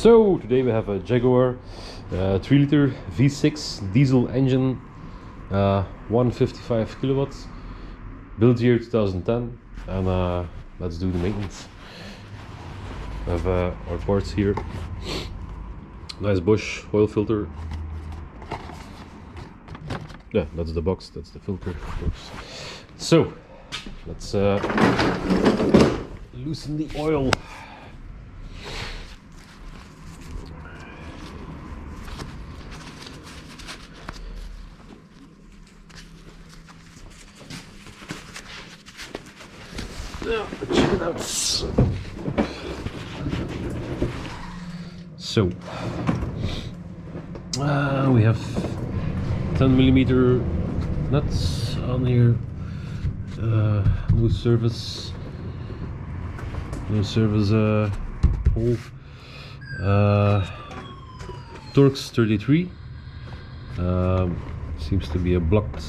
So today we have a Jaguar 3-liter V6 diesel engine, 155 kilowatts, built year 2010, and let's do the maintenance. We have our parts here. Nice Bosch oil filter. Yeah, that's the box, that's the filter, of course. So let's loosen the oil. Now, check it out. So we have 10mm nuts on here. No service hole. Torx 33. Seems to be a blocked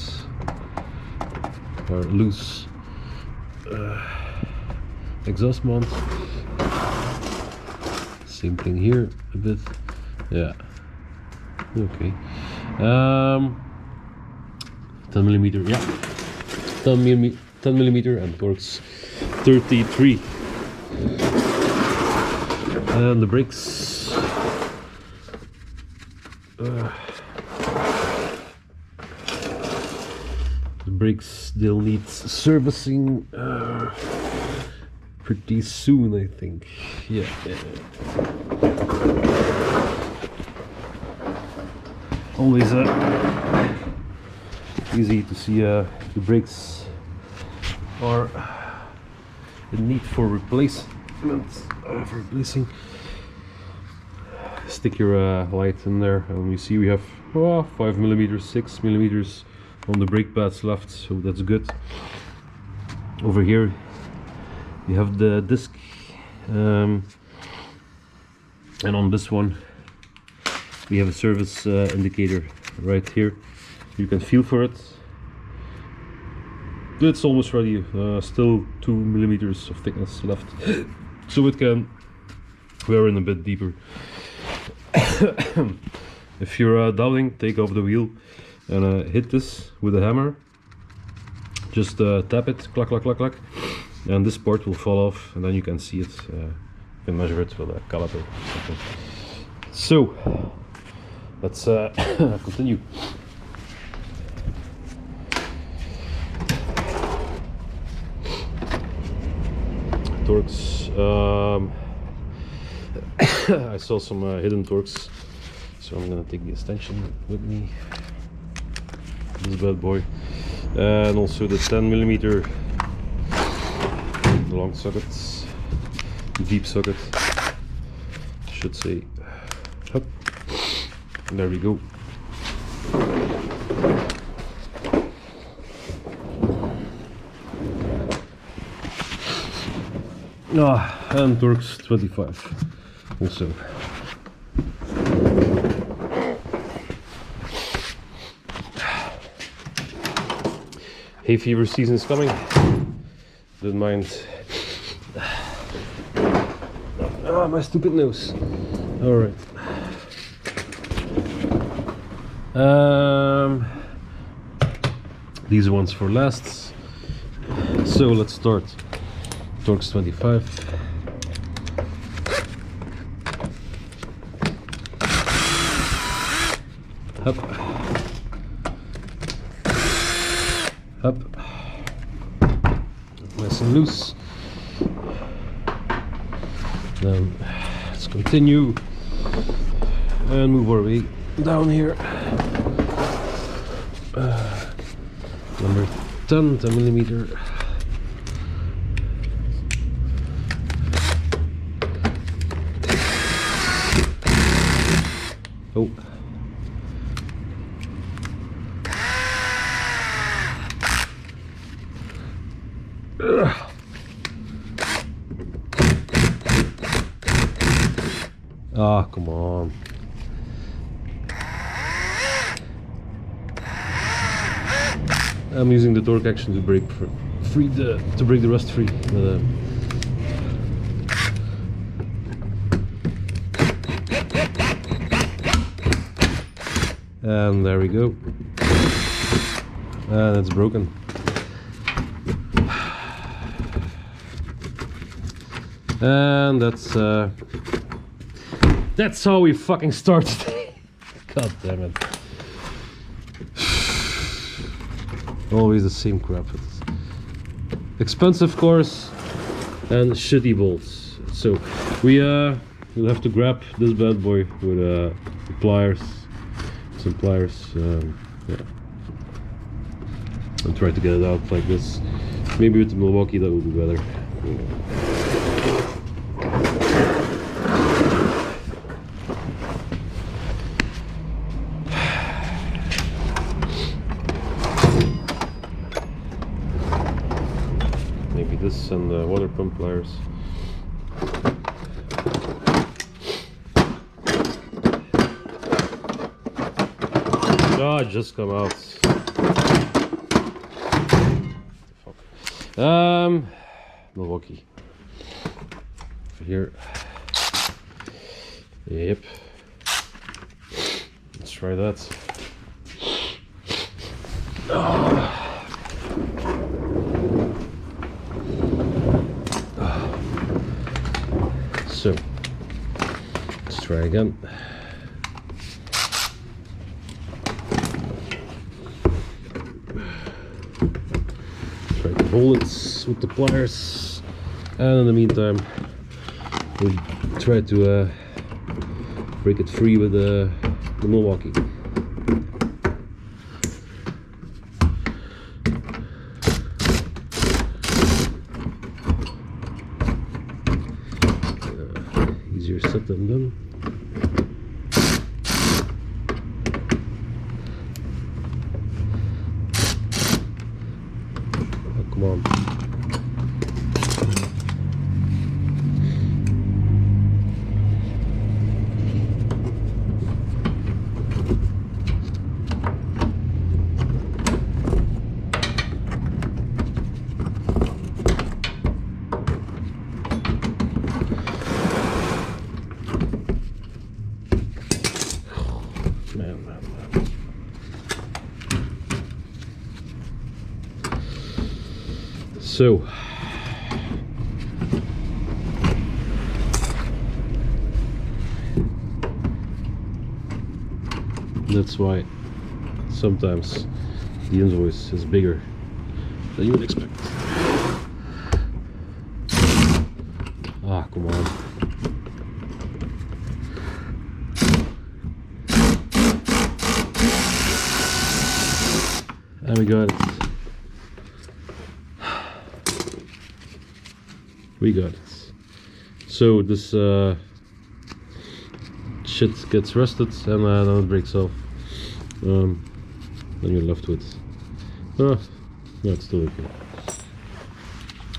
or loose exhaust mount. Same thing here a bit. Yeah. Okay. 10mm. Yeah. 10mm and Torx 33. And the brakes. The brakes, they'll need servicing pretty soon, I think. Yeah. Always easy to see the brakes are in need for replacement. Stick your light in there, and we see we have 5mm, 6mm on the brake pads left, so that's good. Over here you have the disc, and on this one we have a service indicator right here. You can feel for it. It's almost ready. Still 2mm of thickness left, so it can wear in a bit deeper. If you're doubting, take off the wheel and hit this with a hammer. Just tap it, clack, clack, clack, clack, and this part will fall off, and then you can see it. You can measure it with a caliper or something. So let's continue. Torx. I saw some hidden Torx, so I'm gonna take the extension with me. This bad boy, and also the 10mm long sockets, deep socket, I should say. Hup. There we go. And Torx 25 also. Hay fever season is coming. Don't mind. My stupid nose. Alright. These ones for last. So let's start. Torx 25. Up. Up. Nice and loose. Then let's continue and move our way down here. Number 10mm. Oh. Ah, come on. I'm using the torque action to break the rust free. and there we go, and it's broken. And that's how we fucking start today. God damn it. Always the same crap. It's expensive course and shitty bolts. So we'll have to grab this bad boy with pliers, some pliers, yeah, and try to get it out like this. Maybe with the Milwaukee that will be better. Maybe this and the water pump pliers. Oh, it just come out. Fuck. Milwaukee. Here. Yep. Let's try that. So, let's try again. Try to hold it with the pliers, and in the meantime, we'll try to break it free with the Milwaukee. Easier said than done. Oh, come on. So that's why sometimes the invoice is bigger than you would expect. Ah, come on. And we got it. We got it. So this shit gets rusted and then it breaks off. Then you're left with. No, it's still okay.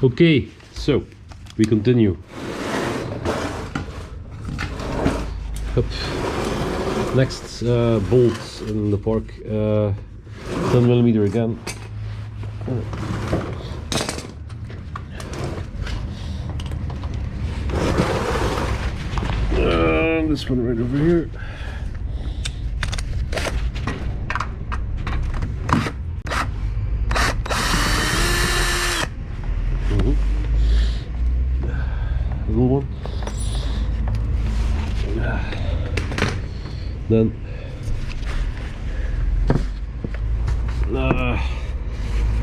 Okay, so we continue. Up. Next bolt in the park. 10mm again. This one right over here. Little one. Then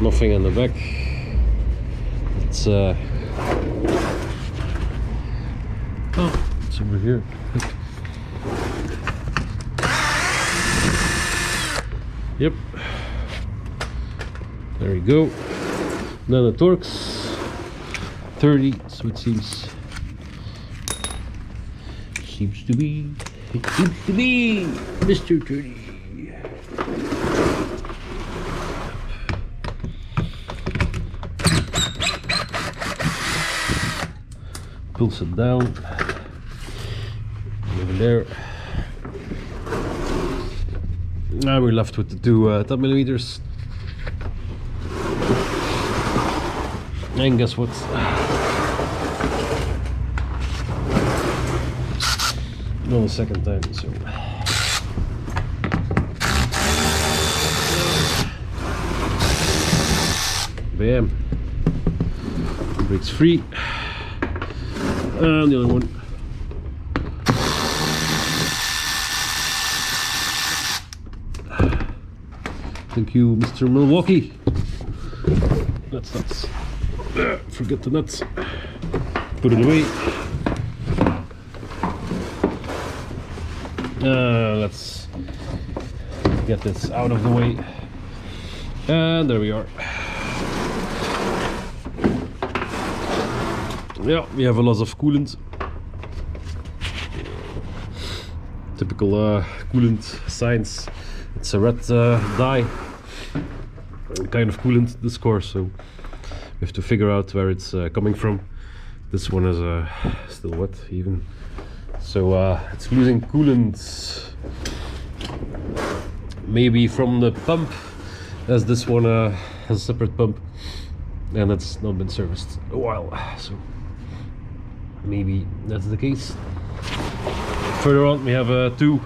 nothing in the back. It's it's over here. Yep. There we go. Then the Torx 30, so it seems to be Mr. 30. Pulls it down. Over there. Now we're left with the two 10mm. And guess what? No, the second time, so Bam. Brakes free. And the other one. Thank you, Mr. Milwaukee. That's nuts. Forget the nuts. Put it away. Let's get this out of the way. And there we are. Yeah, we have a loss of coolant. Typical coolant signs. It's a red dye kind of coolant, this core, so we have to figure out where it's coming from. This one is still wet even, so it's losing coolant maybe from the pump, as this one has a separate pump and it's not been serviced a while, so maybe that's the case. Further on we have two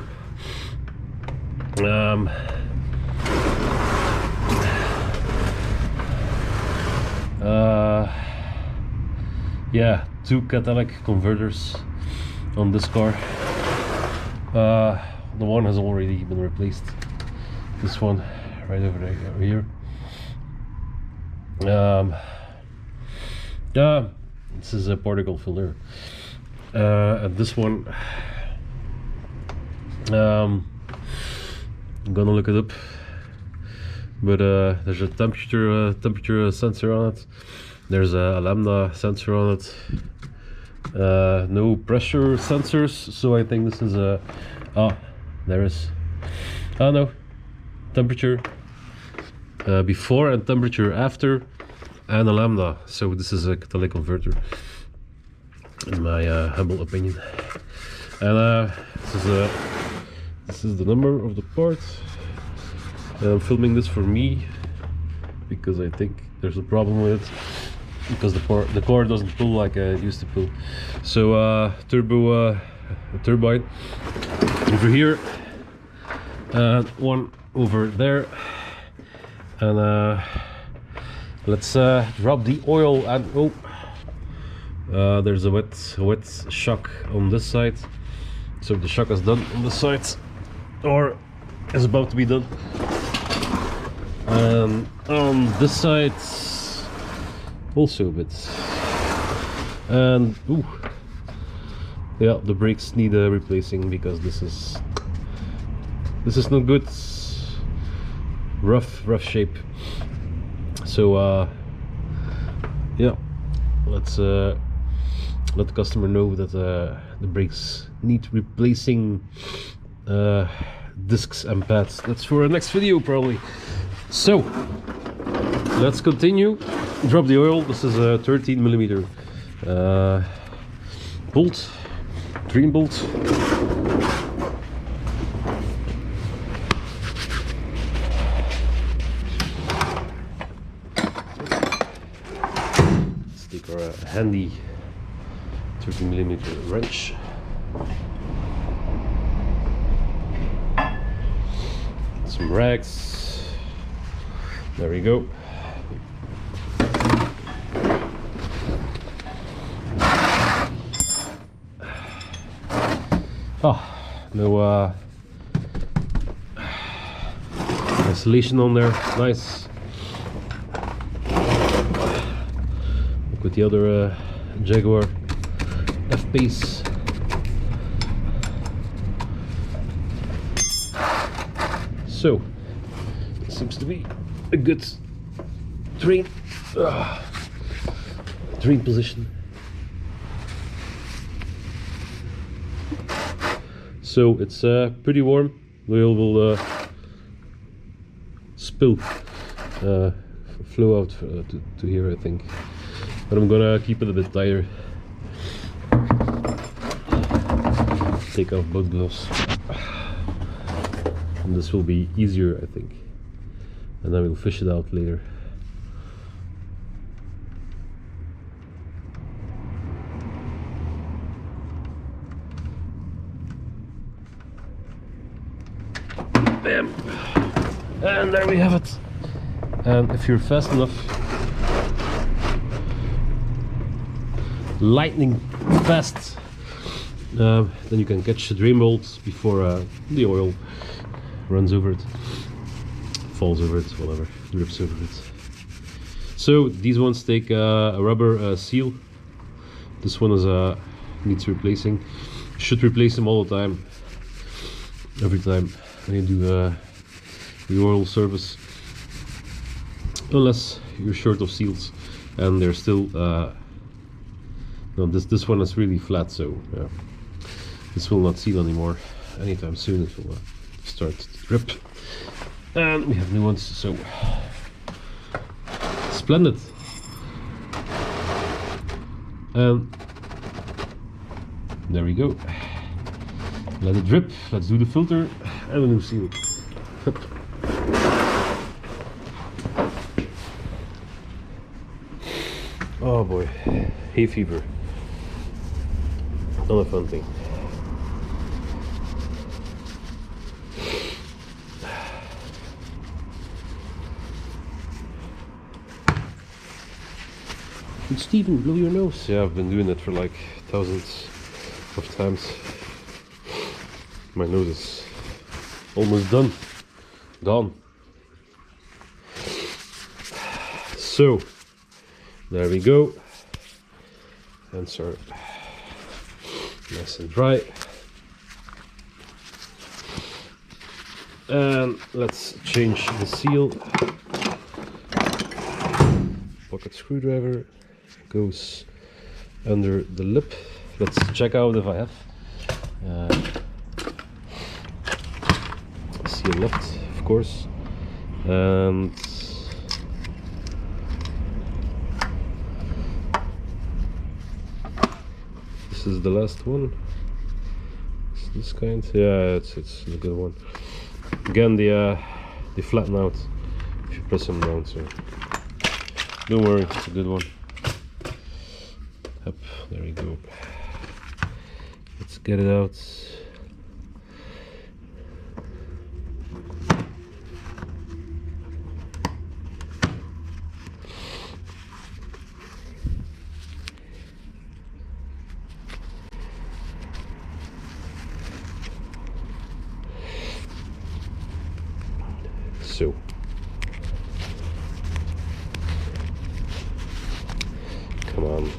yeah, two catalytic converters on this car. The one has already been replaced. This one right over there, over here. Yeah, this is a particle filter. And this one, I'm gonna look it up, but there's a temperature sensor on it. There's a lambda sensor on it. No pressure sensors, so I think this is a there is no temperature before and temperature after, and a lambda. So this is a catalytic converter, in my humble opinion. And this is the number of the part. I'm filming this for me because I think there's a problem with it, because the core doesn't pull like it used to pull. So turbine over here, and one over there, and let's drop the oil. And there's a wet shock on this side, so the shock is done on this side, or is about to be done. And on this side also a bit. And yeah, the brakes need replacing, because this is not good. Rough shape. So yeah, let's let the customer know that the brakes need replacing discs and pads. That's for our next video probably. So let's continue. Drop the oil. This is a 13mm bolt, green bolt. Let's take our handy 13mm wrench. Some rags. There we go. No isolation on there. Nice. Look with the other Jaguar F-Pace. So it seems to be a good train position. So it's pretty warm. The oil will spill, flow out to here, I think. But I'm gonna keep it a bit tighter. Take off both gloves. And this will be easier, I think. And then we'll fish it out later. Bam! And there we have it. And if you're fast enough, lightning fast. Then you can catch the drain bolts before the oil runs over it, falls over it, whatever, drips over it. So these ones take a rubber seal. This one is needs replacing. You should replace them all the time, every time when you do the oil service, unless you're short of seals and they're still no, this one is really flat, so yeah, this will not seal anymore anytime soon. It will start to drip, and we have new ones, so splendid. And there we go. Let it drip. Let's do the filter and a new seal. Oh boy, hay fever. Not a fun thing. Hey Steven, blow your nose. Yeah, I've been doing it for like thousands of times. My nose is almost done. Gone. So, there we go. Hands are nice and dry. And let's change the seal. Pocket screwdriver goes under the lip. Let's check out if I have seal left, of course. And this is the last one. It's this kind. Yeah, it's a good one. Again, they flatten out if you press them down, so don't worry, it's a good one. Yep, there we go. Let's get it out. So come on.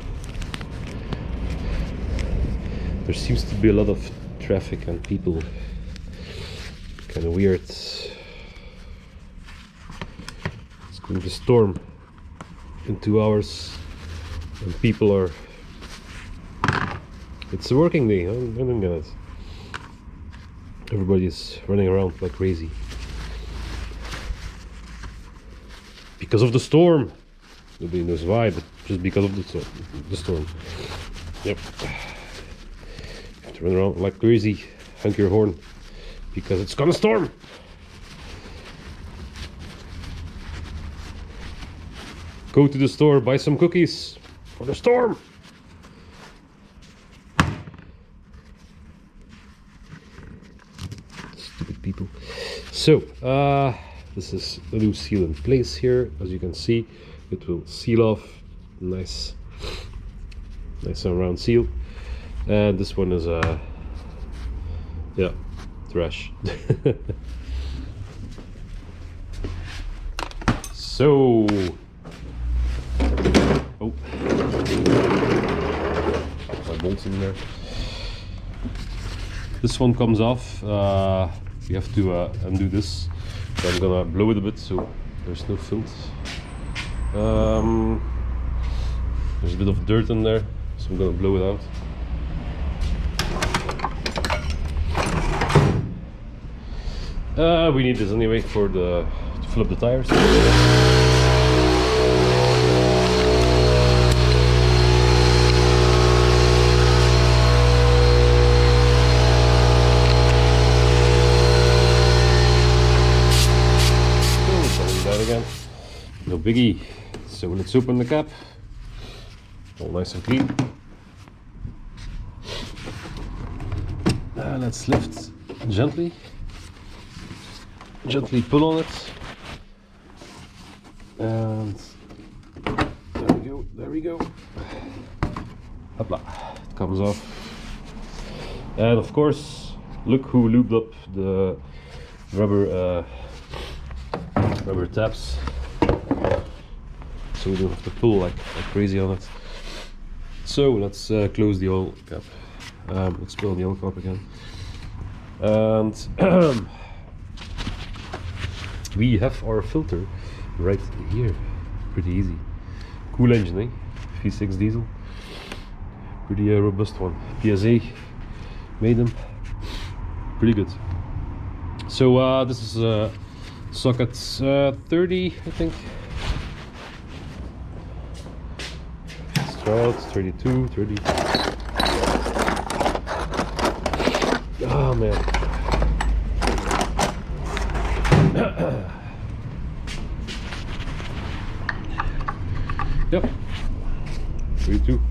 There seems to be a lot of traffic and people. Kind of weird. It's going to storm in 2 hours and people are... It's a working day, I don't get it. Everybody's running around like crazy. Because of the storm. Nobody knows why, but just because of the storm. Yep. You have to run around like crazy, honk your horn, because it's gonna storm. Go to the store, buy some cookies for the storm. Stupid people. So, this is a new seal in place here. As you can see, it will seal off. Nice and round seal. And this one is yeah, trash. So, oh, my bolts in there. This one comes off. You have to undo this. So I'm gonna blow it a bit so there's no filth. There's a bit of dirt in there, so I'm gonna blow it out. We need this anyway to fill up the tires. Again, no biggie. So let's open the cap. All nice and clean. Let's lift gently. Gently pull on it. And there we go. There we go. hopla, it comes off. And of course, look who lubed up the rubber tabs, so we don't have to pull like crazy on it. So let's close the oil cap. Let's spill the oil cap again. And we have our filter right here. Pretty easy. Cool engine, eh? V6 diesel. Pretty robust one. PSA made them. Pretty good. So this is socket 30, I think. Let's try out 32, 30. Oh man. Yep. 32.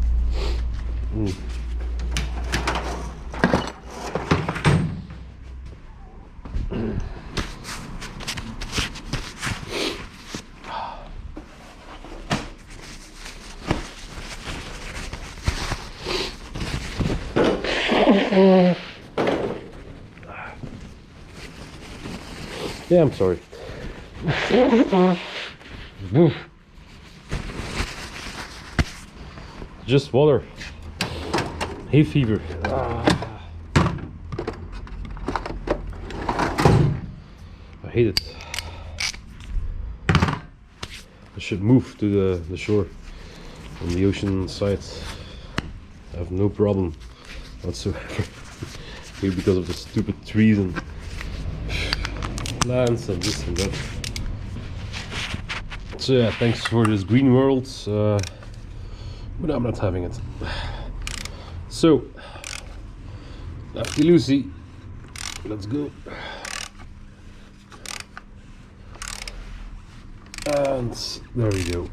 Yeah, I'm sorry. Just water. Hay fever. I hate it. I should move to the shore on the ocean side. I have no problem whatsoever. Maybe because of the stupid trees and plants and this and that. So yeah, thanks for this green world, but I'm not having it. So, Lefty Lucy, let's go. And there we go.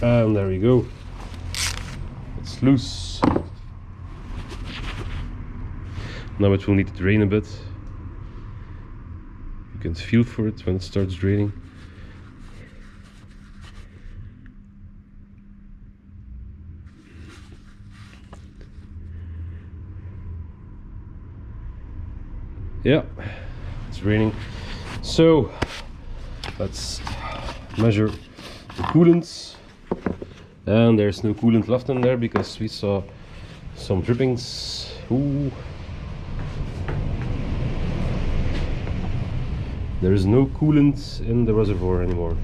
And there we go. It's loose. Now it will need to drain a bit. You can feel for it when it starts draining. Yeah, it's raining. So let's measure the coolants. And there's no coolant left in there because we saw some drippings. Ooh. There is no coolant in the reservoir anymore.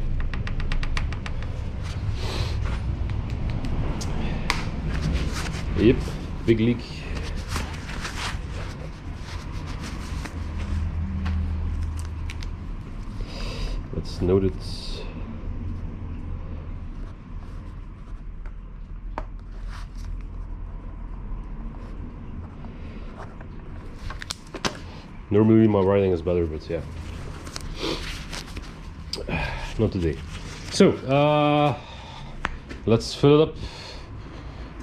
Yep, big leak. Let's note it. Normally my writing is better, but yeah, not today. So let's fill it up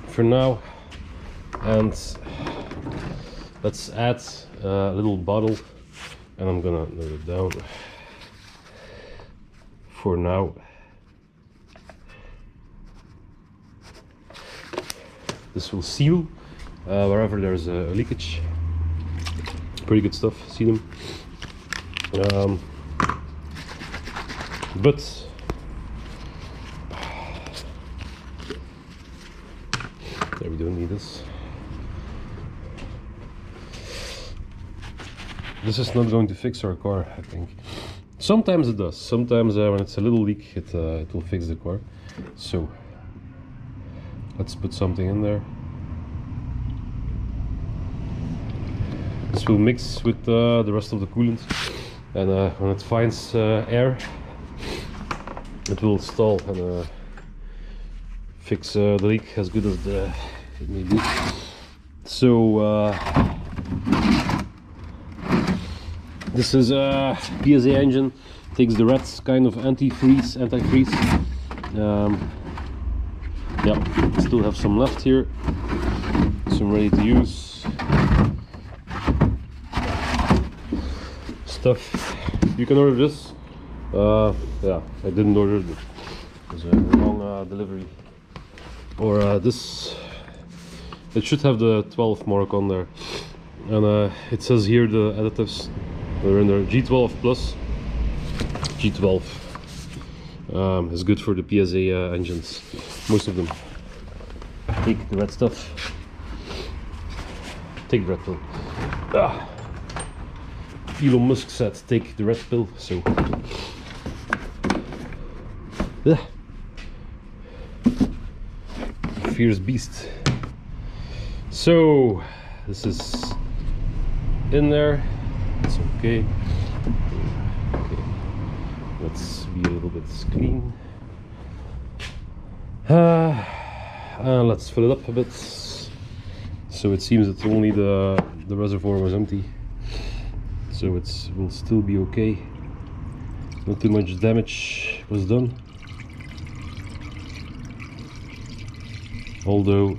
for now, and let's add a little bottle, and I'm gonna note it down for now. This will seal wherever there's a leakage. Pretty good stuff, see them. But there, we don't need this. This is not going to fix our car, I think. Sometimes it does. Sometimes when it's a little leak, it will fix the car. So let's put something in there. This will mix with the rest of the coolant, and when it finds air, it will stall and fix the leak as good as it may be. So This is a PSA engine, takes the red kind of antifreeze. Yeah, still have some left here, some ready to use stuff. You can order this. Yeah, I didn't order it. It was a long delivery. Or this, it should have the 12 mark on there, and it says here the additives. They're in there. G12 plus. G12 is good for the PSA engines, most of them. Take the red stuff. Take the red pill. Elon Musk said take the red pill, so fierce beast. So this is in there. It's okay. Okay. Let's be a little bit clean. Let's fill it up a bit. So it seems that only the reservoir was empty. So it will still be okay. Not too much damage was done. Although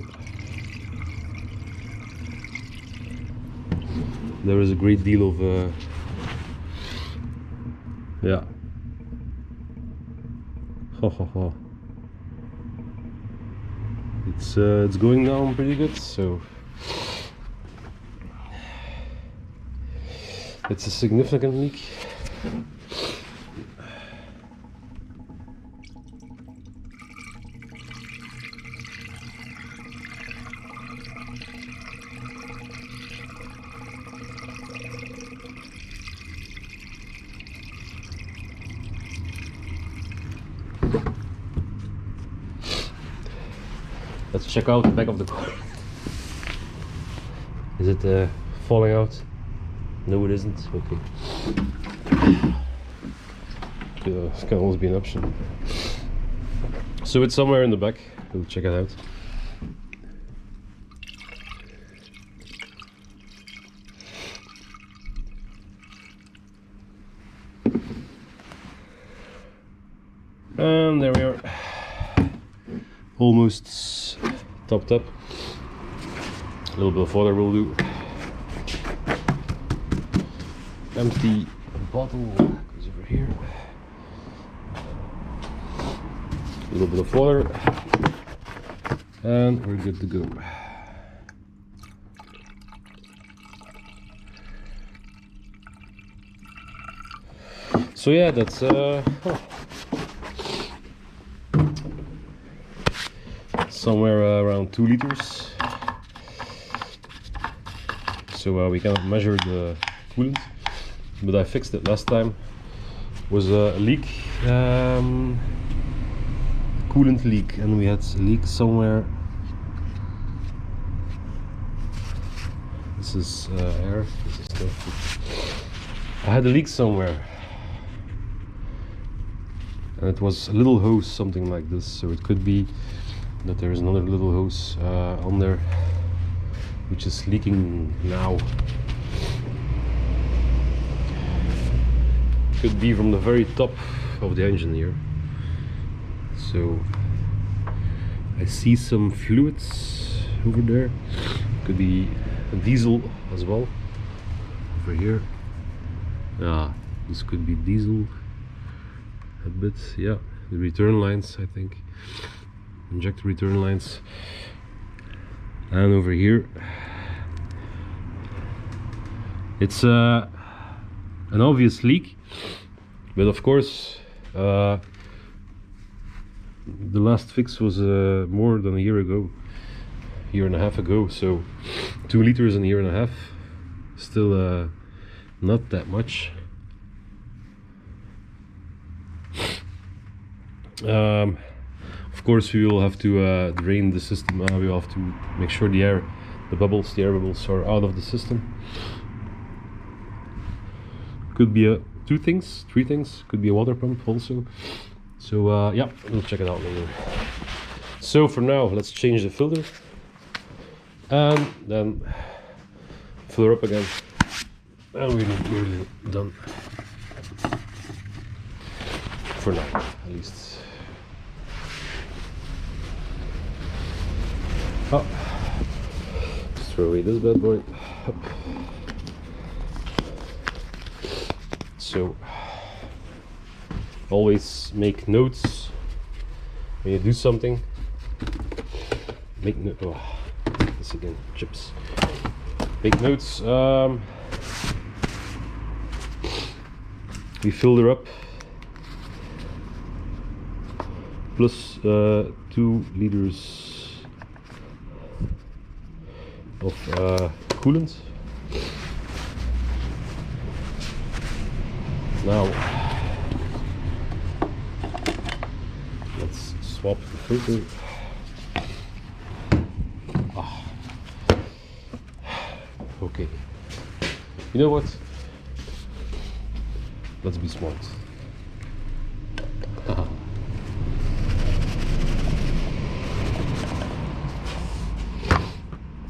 there is a great deal of yeah. It's going down pretty good, so it's a significant leak. Let's check out the back of the car. Is it falling out? No, it isn't. Okay. This can always be an option. So it's somewhere in the back. We'll check it out. And there we are. Almost topped up. A little bit of water will do. Empty bottle goes over here. A little bit of water, and we're good to go. So yeah, that's somewhere around 2 liters. So we cannot measure the coolant, but I fixed it last time. It was a leak, coolant leak, and we had a leak somewhere. This is air. This is stuff. I had a leak somewhere, and it was a little hose, something like this. So it could be that there is another little hose on there which is leaking now. Could be from the very top of the engine here. So I see some fluids over there. Could be a diesel as well over here. This could be diesel a bit. Yeah, the return lines, I think. Injector return lines. And over here it's an obvious leak, but of course the last fix was more than a year and a half ago, so 2 liters in a year and a half, still not that much. Of course we will have to drain the system. We will have to make sure the air bubbles are out of the system. Could be 2 things, 3 things. Could be a water pump also. So yeah, we'll check it out later. So for now, let's change the filter and then fill her up again. And we're nearly done. For now, at least. Oh, just throw away this bad boy. Up. So, always make notes when you do something. Make notes. Oh, this again, chips. Make notes. We filter up plus 2 liters of coolant. Now let's swap the filter. Okay, you know what? Let's be smart.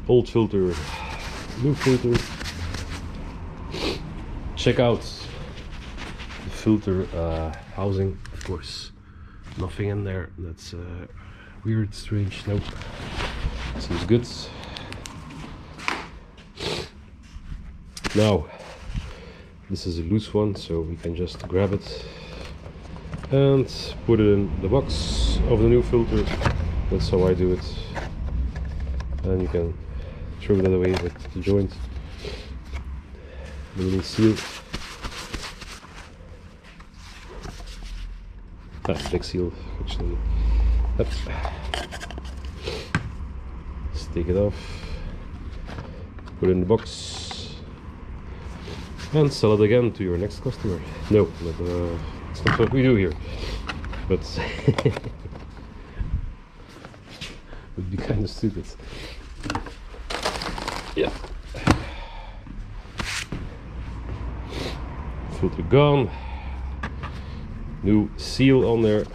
Old filter, new filter. Check out the filter housing. Of course, nothing in there that's weird, strange. Nope, seems good. Now, this is a loose one, so we can just grab it and put it in the box of the new filter. That's how I do it. And you can throw that away with the joint. The little seal. Big seal, actually. Yep. Just take it off, put it in the box, and sell it again to your next customer. No, but it's not what we do here. But would be kind of stupid. Yeah. Filter gone. New seal on there.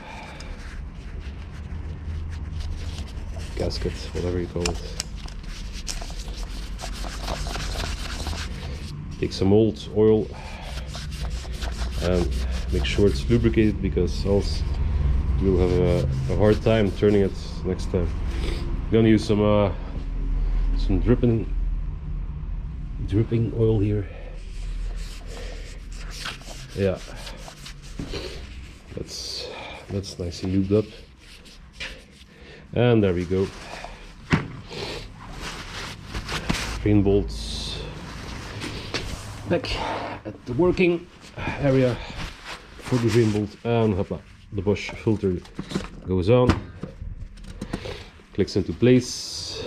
Gasket, whatever you call it. Take some old oil and make sure it's lubricated, because else you'll have a hard time turning it next time. I'm gonna use some dripping oil here. Yeah, that's nicely lubed up. And there we go. Drain bolts back at the working area for the drain bolt, and hopla, the Bosch filter goes on, clicks into place.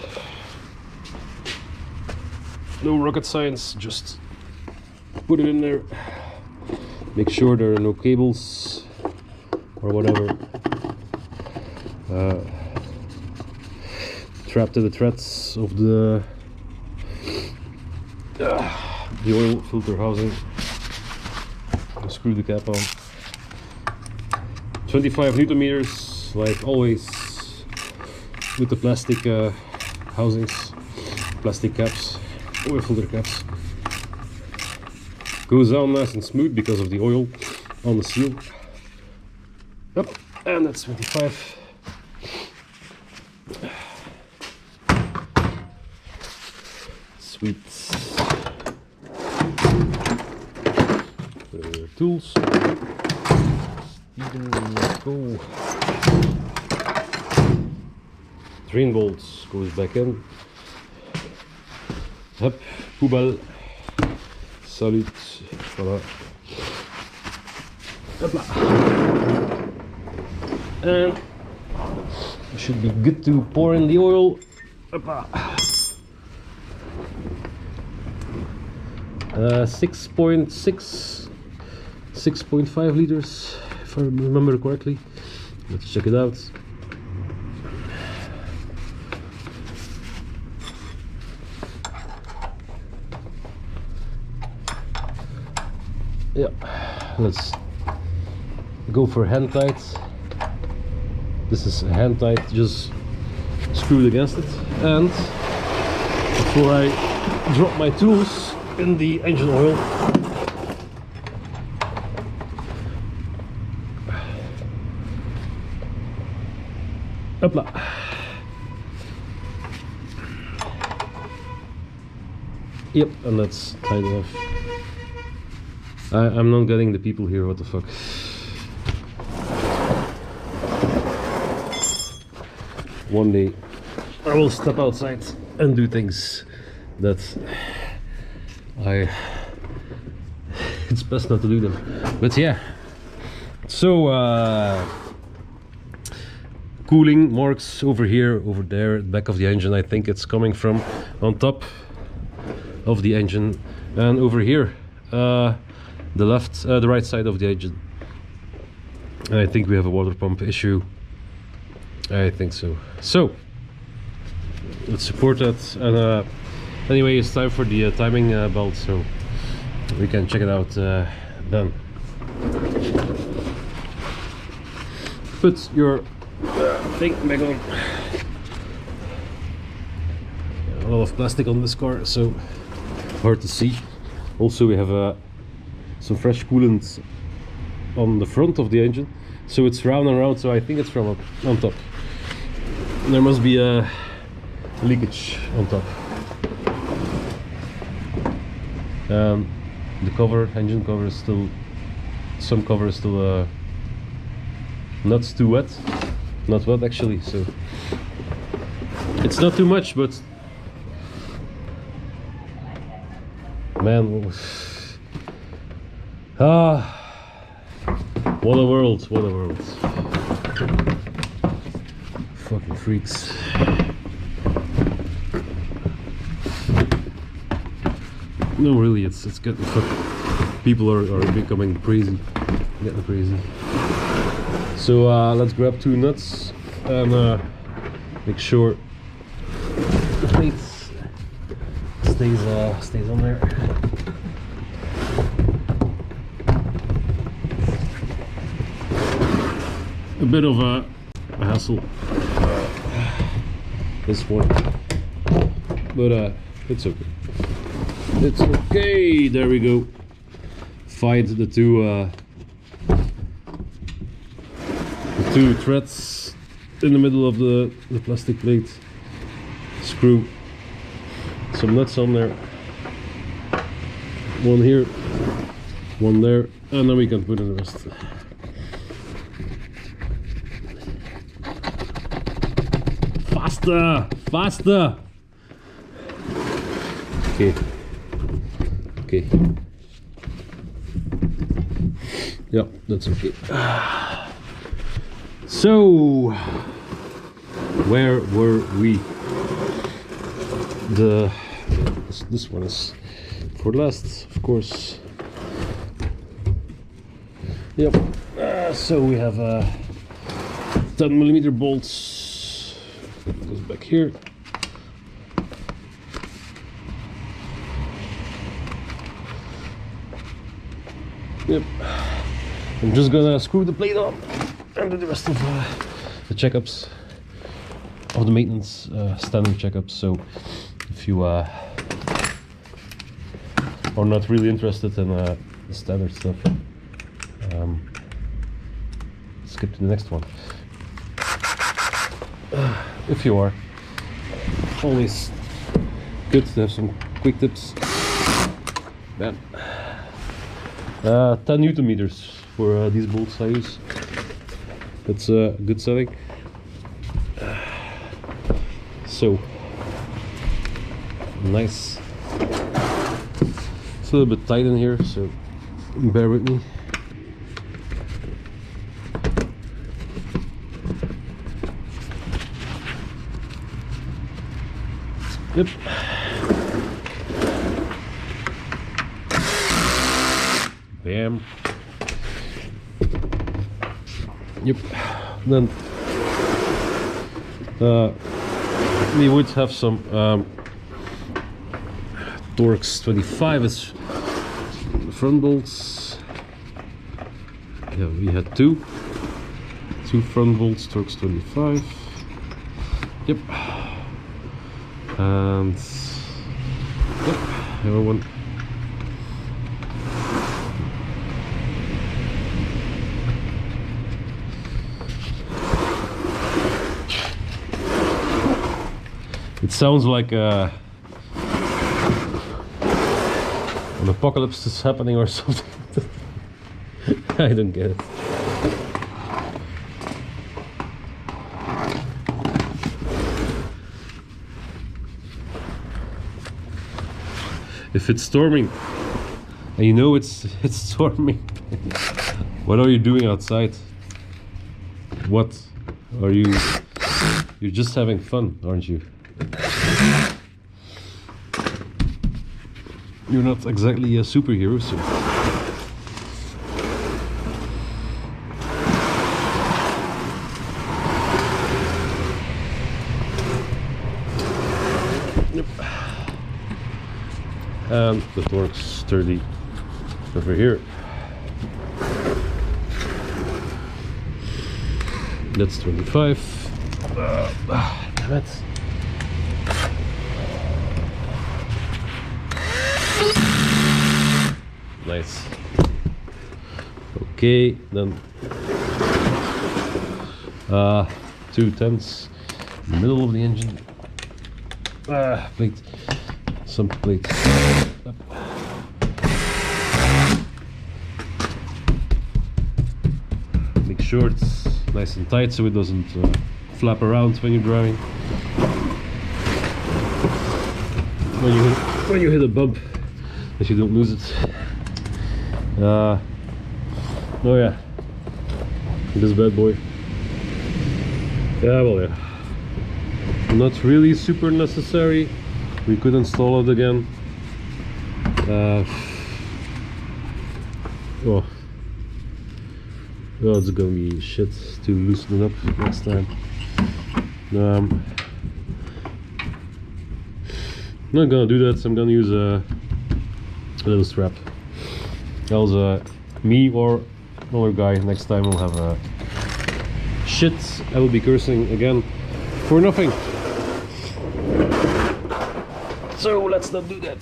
No rocket science, just put it in there. Make sure there are no cables or whatever trapped in the threads of the oil filter housing. Screw the cap on. 25 Newton meters, like always with the plastic housings, plastic caps, oil filter caps. Goes on nice and smooth because of the oil on the seal. Yep, and that's 25. Sweet. Tools. Let's go. Drain bolts goes back in. Hop, poubelle. Salut. Voilà. Hopla. And we should be good to pour in the oil. Hopla. 6.5 liters, if I remember correctly. Let's check it out. Yeah, let's go for hand tight. This is hand tight, just screwed against it. And before I drop my tools, in the engine oil. Hopla. Yep, and that's tied off. I'm not getting the people here, what the fuck. One day I will step outside and do things that it's best not to do them. But yeah, so cooling marks over here, over there, at the back of the engine. I think it's coming from on top of the engine, and over here the right side of the engine. I think we have a water pump issue. I think so. So let's support that. And anyway, it's time for the timing belt, so we can check it out then. Put your thing back on. A lot of plastic on this car, so hard to see. Also, we have some fresh coolant on the front of the engine, so it's round and round, so I think it's from on top. There must be a leakage on top. The cover, engine cover is still, some cover is still not too wet, not wet actually, so it's not too much, but man, what a world, what a world. Fucking freaks. No, really, it's getting fucking, people are becoming crazy, getting crazy. So let's grab 2 nuts and make sure the plate stays on there. A bit of a hassle, this one, but it's okay. It's okay. There we go. Find the two threads in the middle of the plastic plate. Screw some nuts on there. One here, one there, and then we can put in the rest. Faster! Faster! Okay. Okay. Yeah, that's okay. So, where were we? This one is for last, of course. Yep. So we have 10mm bolts. Goes back here. Yep. I'm just gonna screw the plate on and do the rest of the checkups of the maintenance, standard checkups. So if you are not really interested in the standard stuff, skip to the next one. If you are, always good to have some quick tips. Man. 10 Newton meters for these bolts I use. That's a good setting. So nice. It's a little bit tight in here, so bear with me. Yep. Bam. Yep. Then we would have some Torx 25 is the front bolts. Yeah, we had two front bolts, Torx 25. Yep. And yep, another one. It sounds like an apocalypse is happening or something. I don't get it. If it's storming, and you know it's storming, what are you doing outside? What are you? You're just having fun, aren't you? You're not exactly a superhero, so. Yep. And the torque's sturdy over here. That's 25. Damn it. Nice. Okay, then 2/10 in the middle of the engine. Plate. Some plates. Make sure it's nice and tight so it doesn't flap around when you're driving. When you hit a bump, that you don't lose it. Oh yeah, this bad boy. Yeah, well, yeah. Not really super necessary. We could install it again. Oh, it's gonna be shit to loosen it up next time. I'm not gonna do that, so I'm gonna use a little strap. Else me or another guy next time will have a shit. I will be cursing again for nothing. So let's not do that.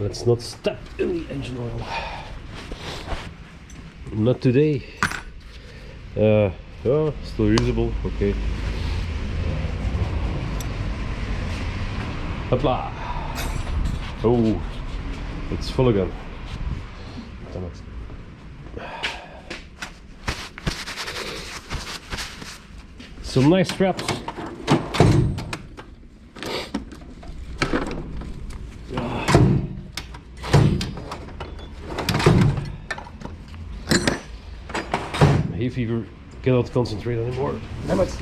Let's not step in the engine oil. Not today. Oh, still usable. Okay. Hopla! Oh, it's full again. Damn it. Some nice straps. Hay fever cannot concentrate anymore. Damn it.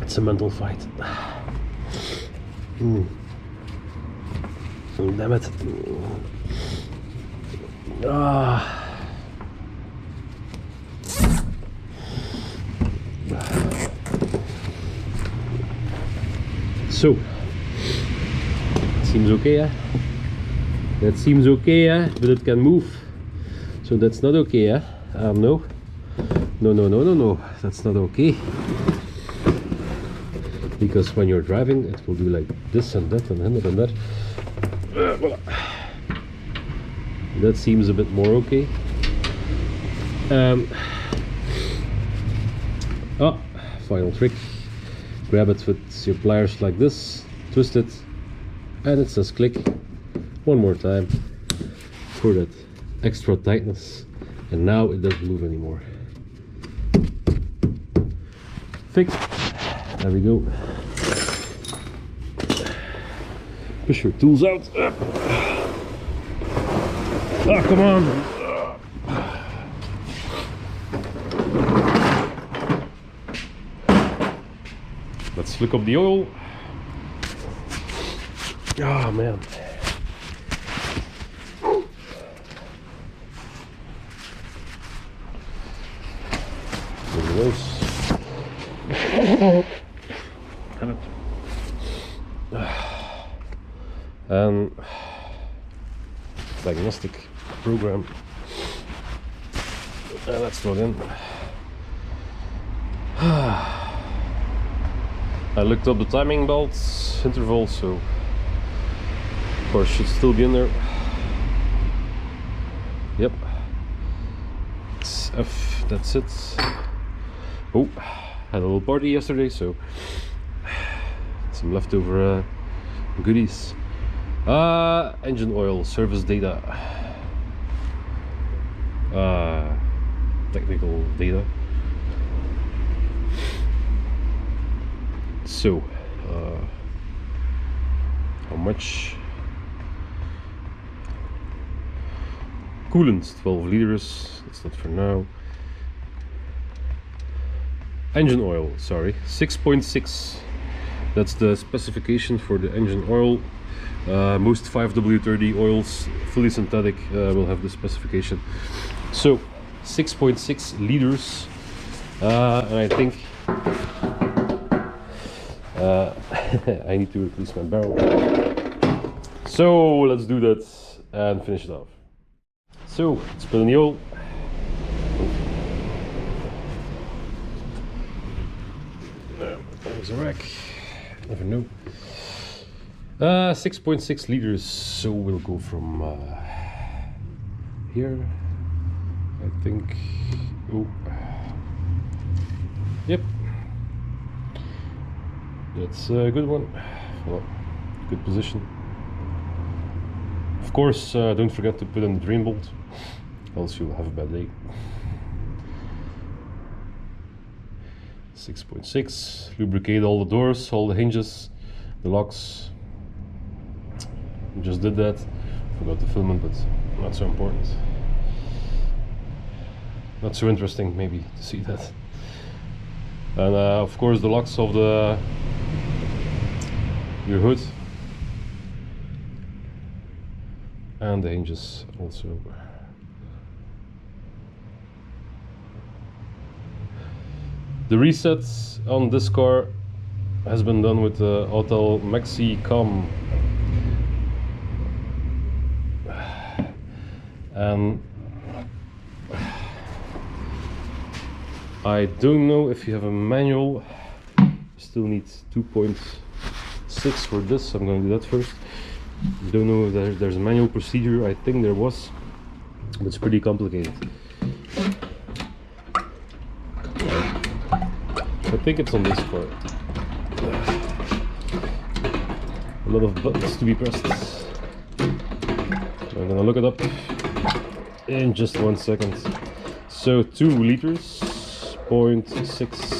It's a mental fight. Oh, damn it. So, seems okay, yeah? That seems okay, yeah? But it can move. So that's not okay, yeah? No. No, that's not okay. Because when you're driving, it will do like this and that and that and that. Voila. That seems a bit more okay. Final trick. Grab it with your pliers like this, twist it, and it says click. One more time for that extra tightness, and now it doesn't move anymore. Fixed. There we go. Push your tools out. Ah, come on. Let's flick up the oil. Ah, man. Damn it. And diagnostic program Let's plug in. I looked up the timing belt interval, so of course should still be in there. Yep, it's F, that's it. Oh, had a little party yesterday, so some leftover goodies. Engine oil, service data, technical data. So, how much? Coolant, 12 liters, that's not for now. Engine oil, sorry, 6.6. That's the specification for the engine oil. Most 5W30 oils, fully synthetic, will have the specification. So, 6.6 liters, and I think I need to replace my barrel. So let's do that and finish it off. So let's put in the oil. There's a rack. Never know. 6.6 liters. So we'll go from here. I think. Oh. Yep. That's a good one. Well, good position. Of course, don't forget to put in the drain bolt, else you'll have a bad day. 6.6. Lubricate all the doors, all the hinges, the locks. Just did that. Forgot to film it, but not so important. Not so interesting, maybe, to see that. And of course, the locks of your hood and the hinges also. The reset on this car has been done with the Autel Maxi Com, and I don't know if you have a manual. You still need 2.6 for this. I'm going to do that first. Don't know if there's a manual procedure. I think there was, but it's pretty complicated. I think it's on this part. A lot of buttons to be pressed. I'm gonna look it up in just 1 second. So 2 liters, 0.6.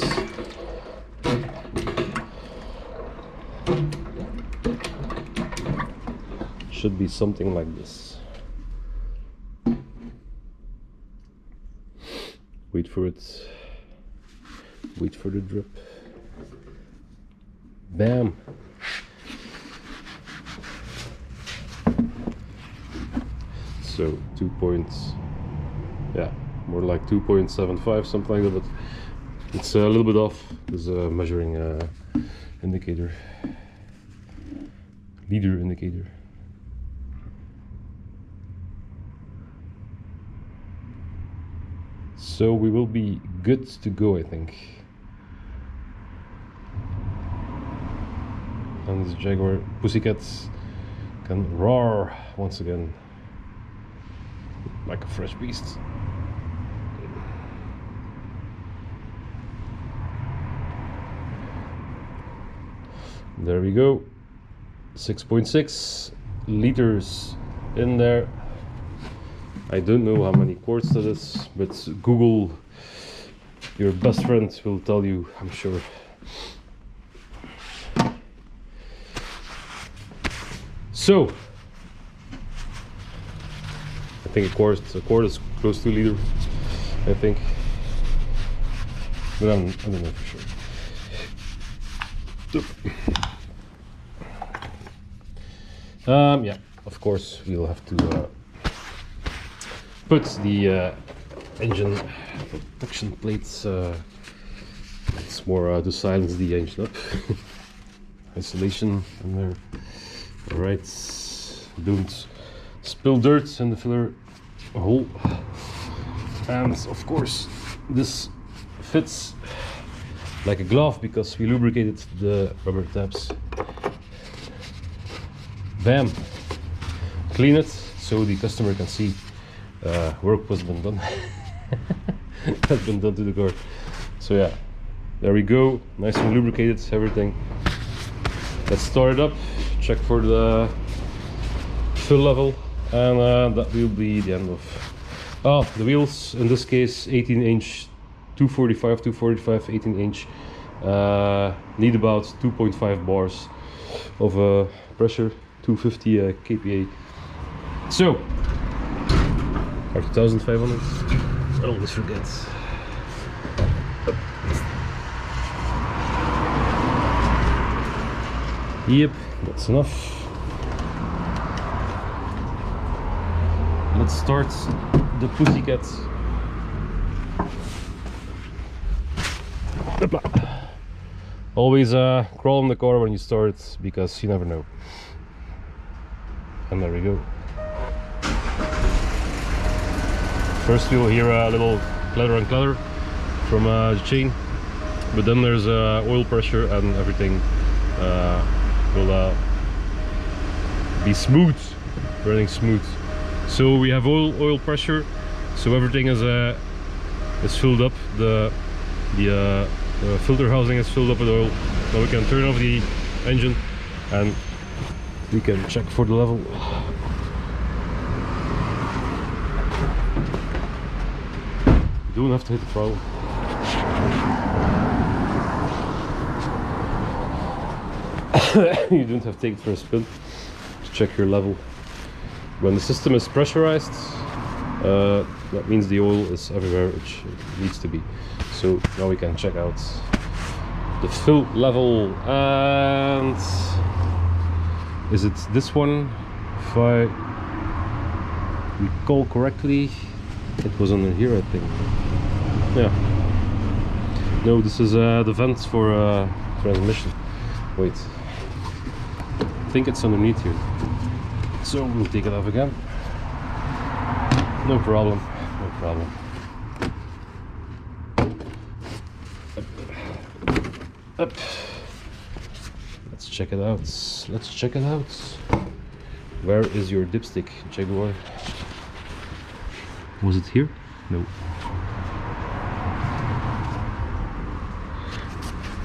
Should be something like this. Wait for it. Wait for the drip. Bam! So 2 points, yeah, more like 2.75, something like that, but it's a little bit off. There's a measuring indicator, leader indicator. So we will be good to go, I think. And this Jaguar Pussycat can roar once again like a fresh beast. There we go. 6.6 liters in there. I don't know how many quarts that is, but Google, your best friend, will tell you, I'm sure. So, I think a quart is close to a liter, I think, but I don't know for sure. Yeah, of course, we'll have to put the engine protection plates. It's more to silence the engine up. Isolation in there. All right, don't spill dirt in the filler hole. And of course this fits like a glove because we lubricated the rubber tabs. Bam! Clean it so the customer can see work was been done. Has been done to the car. So yeah, there we go, nice and lubricated, everything. Let's start it up, check for the fill level, and that will be the end of the wheels. In this case 18 inch 245 18 inch, need about 2.5 bars of pressure, 250 kPa. So our 2500, I always forget. Yep, that's enough. Let's start the pussycat. Always crawl in the car when you start, because you never know. And there we go. First you'll hear a little clatter and clatter from the chain, but then there's oil pressure and everything will be smooth, running smooth. So we have oil pressure, so everything is filled up. The filter housing is filled up with oil. Now we can turn off the engine and we can check for the level. You don't have to hit the throttle. You don't have to take it for a spin to check your level. When the system is pressurized, that means the oil is everywhere which it needs to be. So now we can check out the fill level, and is it this one? If I recall correctly, it was under here, I think. Yeah. No, this is the vent for transmission. Wait, I think it's underneath here. So we'll take it off again. No problem, no problem. Up. Let's check it out. Let's check it out. Where is your dipstick, Jaguar? Was it here? No.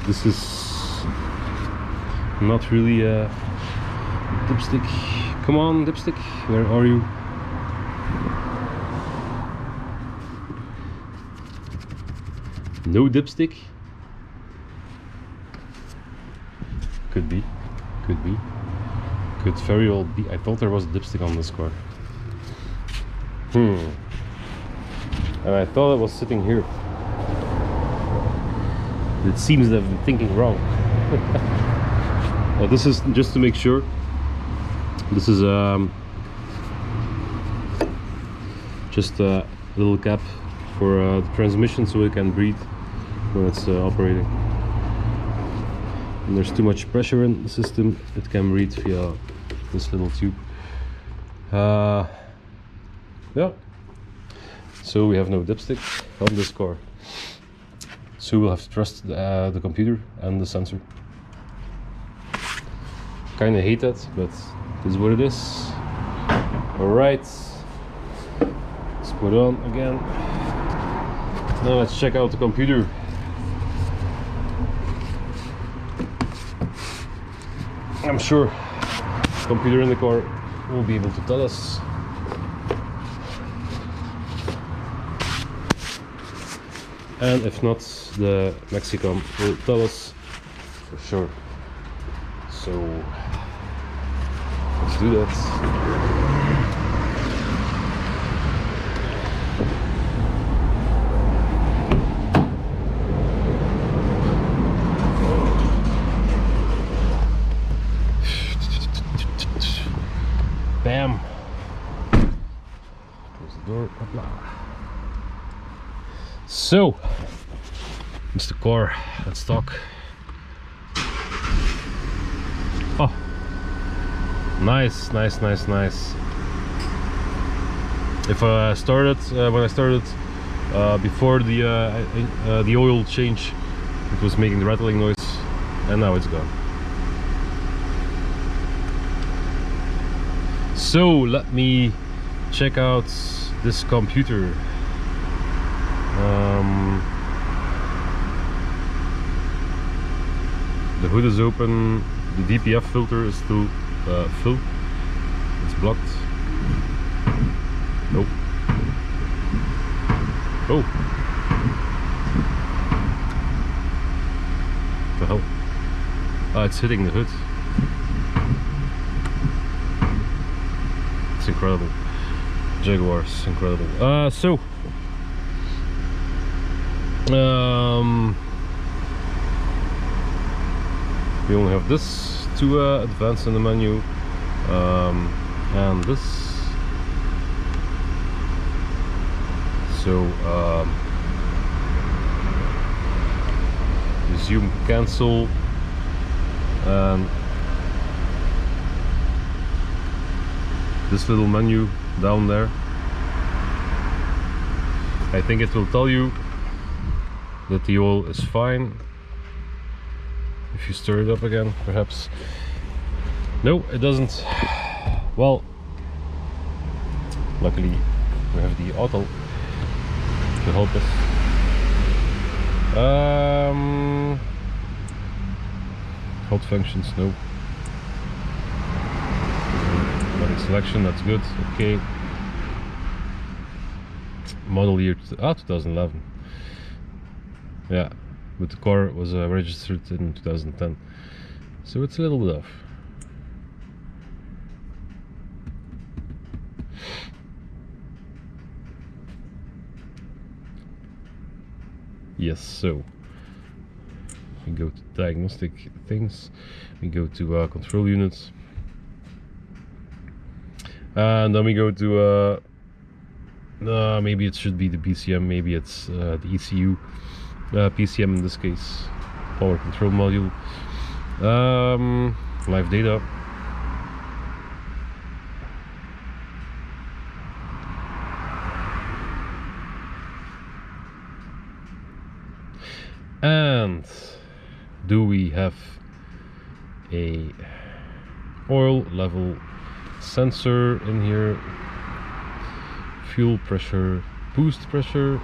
This is not really a dipstick. Come on, dipstick, where are you? No dipstick? Could be, could be. Could very well be. I thought there was a dipstick on this car. And I thought it was sitting here. It seems that I've been thinking wrong. Well, this is just to make sure. This is just a little cap for the transmission, so it can breathe when it's operating. When there's too much pressure in the system, it can breathe via this little tube. Yeah. So we have no dipstick on this car. So we'll have to trust the computer and the sensor. Kinda hate that, but this is what it is. Alright, let's put it on again. Now let's check out the computer. I'm sure the computer in the car will be able to tell us. And if not, the Mexicom will tell us for sure. So let's do that. Bam! Close the door. Hopla. So, Mr. Car, let's talk. Oh, nice, nice, nice, nice. If I started, when I started Before the oil change, it was making the rattling noise, and now it's gone. So let me check out this computer. The hood is open, the DPF filter is still full, it's blocked. Nope. Oh! What the hell? Ah, it's hitting the hood. It's incredible. Jaguars, incredible. We only have this to advance in the menu, and this. So resume, cancel, and this little menu down there. I think it will tell you that the oil is fine. If you stir it up again, perhaps. No, it doesn't. Well, luckily we have the auto to help us. Hot functions, no. Automatic selection, that's good. Okay. Model year 2011. Yeah, but the car was registered in 2010, so it's a little bit off. Yes, so we go to diagnostic things, we go to control units, and then we go to maybe it should be the PCM, maybe it's the ECU, PCM in this case, power control module, live data. And do we have a oil level sensor in here? Fuel pressure, boost pressure,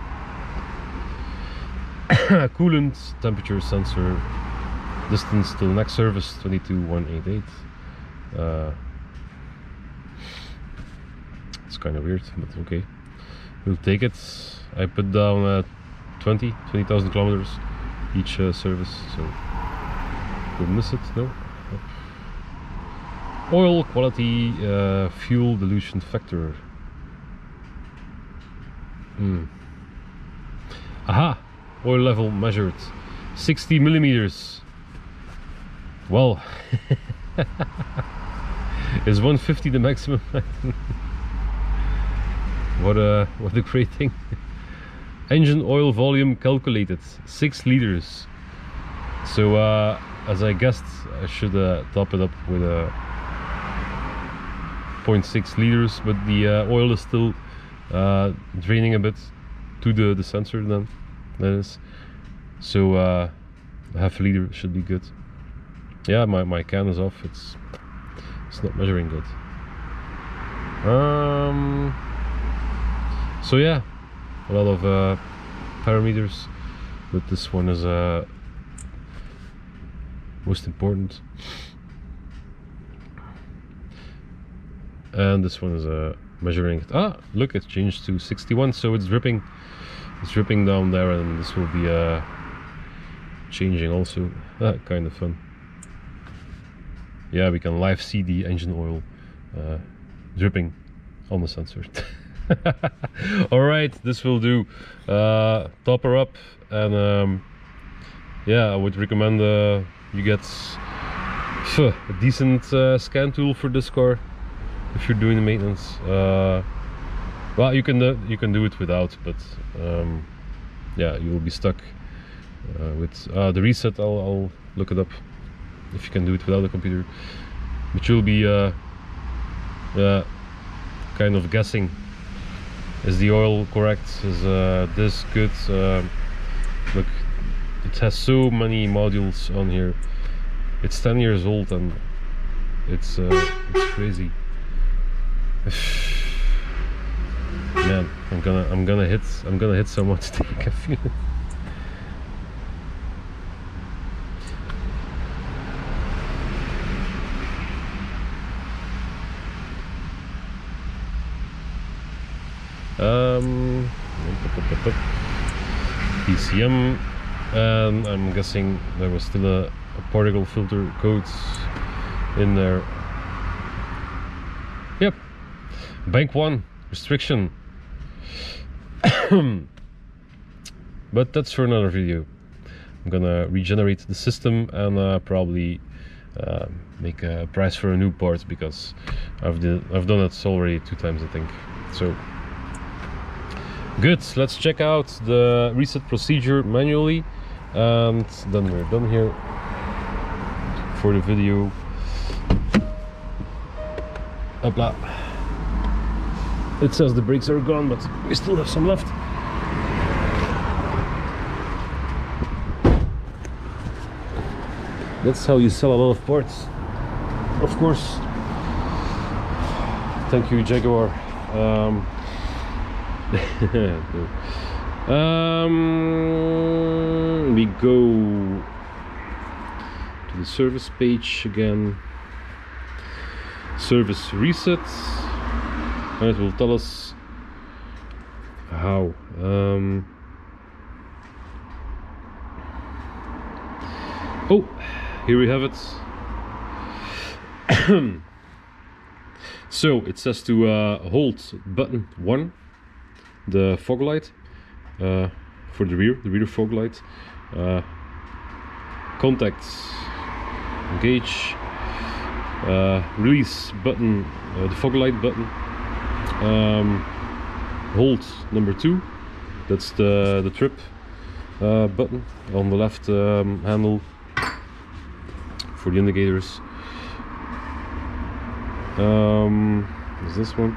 coolant temperature sensor, distance till next service 22,188. It's kind of weird, but okay, we'll take it. I put down 20,000 kilometers each service, so we'll miss it. No. Oil quality, fuel dilution factor. Aha! Oil level measured 60 millimeters. Well, is 150 the maximum? What a great thing. Engine oil volume calculated 6 liters. So as I guessed, I should top it up with 0.6 liters, but the oil is still draining a bit to the sensor then, that is. So half a liter should be good. Yeah, my can is off, it's not measuring good. So yeah, a lot of parameters, but this one is most important, and this one is measuring it. Ah, look, it changed to 61, so it's dripping down there, and this will be changing also. Kind of fun. Yeah, we can live see the engine oil dripping on the sensor. Alright, this will do. Top her up, and yeah, I would recommend you get a decent scan tool for this car if you're doing the maintenance. Well, you can do it without, but yeah, you will be stuck with the reset. I'll look it up if you can do it without the computer, but you'll be kind of guessing Is the oil correct? Is this good? Look, it has so many modules on here. It's 10 years old and it's crazy. Man, I'm gonna hit someone today. I can feel it. PCM, and I'm guessing there was still a particle filter codes in there. Yep, bank 1 restriction. But that's for another video. I'm gonna regenerate the system and probably make a price for a new part, because I've done it already 2 times, I think. So good, let's check out the reset procedure manually, and then we're done here for the video. Hopla. It says the brakes are gone, but we still have some left. That's how you sell a lot of parts, of course. Thank you, Jaguar. We go to the service page again, service reset, and it will tell us how. Oh, here we have it. So it says to hold button 1, the fog light, for the rear fog light, contacts, engage, release button, the fog light button, hold number 2, that's the trip button on the left handle for the indicators. Is this one?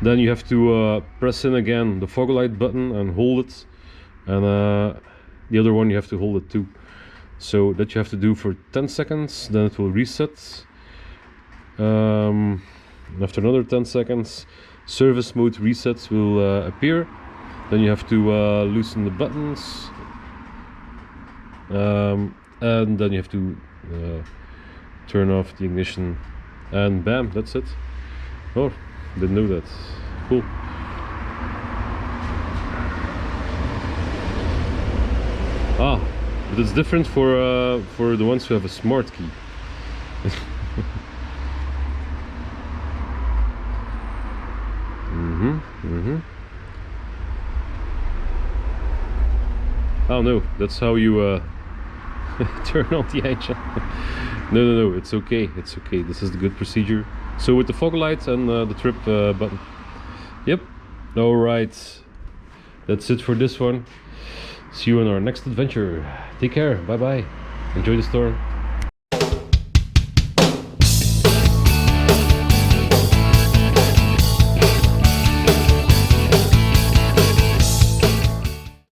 Then you have to press in again the fog light button and hold it, and the other one you have to hold it too. So that you have to do for 10 seconds, then it will reset. After another 10 seconds, service mode resets will appear. Then you have to loosen the buttons, and then you have to turn off the ignition, and bam, that's it. Oh, didn't know that. Cool. Ah, but it's different for the ones who have a smart key. Oh no, that's how you turn on the engine. No, it's okay, it's okay. This is the good procedure. So with the fog light and the trip button. Yep. All right. That's it for this one. See you in our next adventure. Take care. Bye bye. Enjoy the storm.